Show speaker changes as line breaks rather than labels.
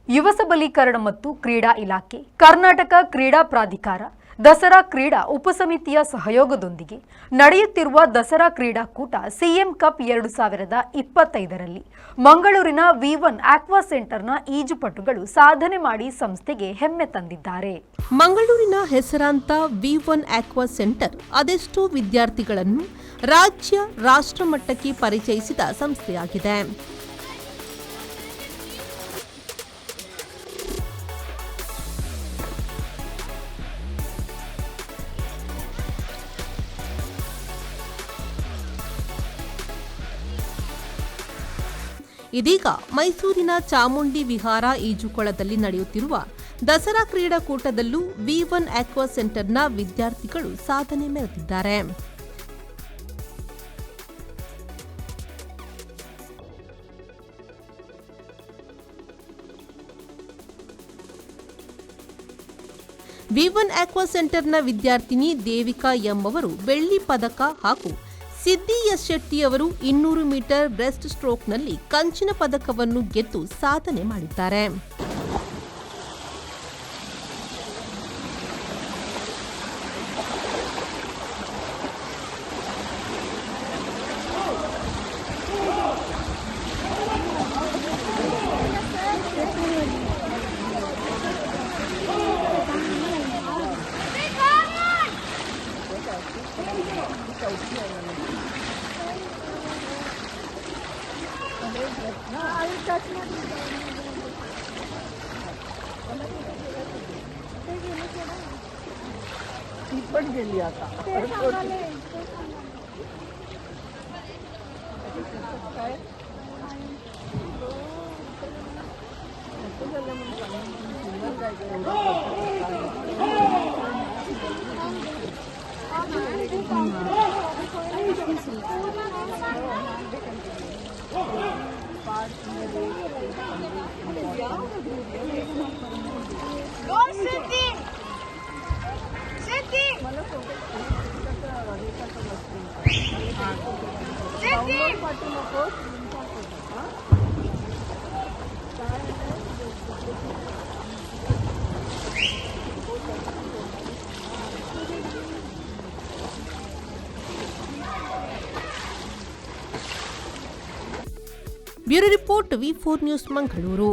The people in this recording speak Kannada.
ಯುವ ಸಬಲೀಕರಣ ಮತ್ತು ಕ್ರೀಡಾ ಇಲಾಖೆ, ಕರ್ನಾಟಕ ಕ್ರೀಡಾ ಪ್ರಾಧಿಕಾರ, ದಸರಾ ಕ್ರೀಡಾ ಉಪಸಮಿತಿಯ ಸಹಯೋಗದೊಂದಿಗೆ ನಡೆಯುತ್ತಿರುವ ದಸರಾ ಕ್ರೀಡಾಕೂಟ ಸಿಎಂ ಕಪ್ 2025ರಲ್ಲಿ ಮಂಗಳೂರಿನ ವಿ1 ಆಕ್ವಾ ಸೆಂಟರ್ನ ಈಜುಪಟುಗಳು ಸಾಧನೆ ಮಾಡಿ ಸಂಸ್ಥೆಗೆ ಹೆಮ್ಮೆ ತಂದಿದ್ದಾರೆ.
ಮಂಗಳೂರಿನ ಹೆಸರಾಂತ ವಿ1 ಆಕ್ವಾ ಸೆಂಟರ್ ಅದೆಷ್ಟೋ ವಿದ್ಯಾರ್ಥಿಗಳನ್ನು ರಾಜ್ಯ ರಾಷ್ಟ್ರ ಮಟ್ಟಕ್ಕೆ ಪರಿಚಯಿಸಿದ ಸಂಸ್ಥೆಯಾಗಿದೆ. ಇದೀಗ ಮೈಸೂರಿನ ಚಾಮುಂಡಿ ವಿಹಾರ ಈಜುಕೊಳದಲ್ಲಿ ನಡೆಯುತ್ತಿರುವ ದಸರಾ ಕ್ರೀಡಾಕೂಟದಲ್ಲೂ ವಿ1 ಆಕ್ವಾ ಸೆಂಟರ್ನ ವಿದ್ಯಾರ್ಥಿಗಳು ಸಾಧನೆ ಮೆರೆದಿದ್ದಾರೆ. ವಿ1 ಆಕ್ವಾ ಸೆಂಟರ್ನ ವಿದ್ಯಾರ್ಥಿನಿ ದೇವಿಕಾ ಎಂ ಅವರು ಬೆಳ್ಳಿ ಪದಕ ಹಾಗೂ ಸಿದ್ದಿ ಎಸ್ ಶೆಟ್ಟಿ ಅವರು 200 ಮೀಟರ್ ಬ್ರೆಸ್ಟ್ ಸ್ಟ್ರೋಕ್ನಲ್ಲಿ ಕಂಚಿನ ಪದಕವನ್ನು ಗೆದ್ದು ಸಾಧನೆ ಮಾಡಿದ್ದಾರೆ. ಬ್ಯೂರೋ ರಿಪೋರ್ಟ್ ವಿ4 ನ್ಯೂಸ್ ಮಂಗಳೂರು.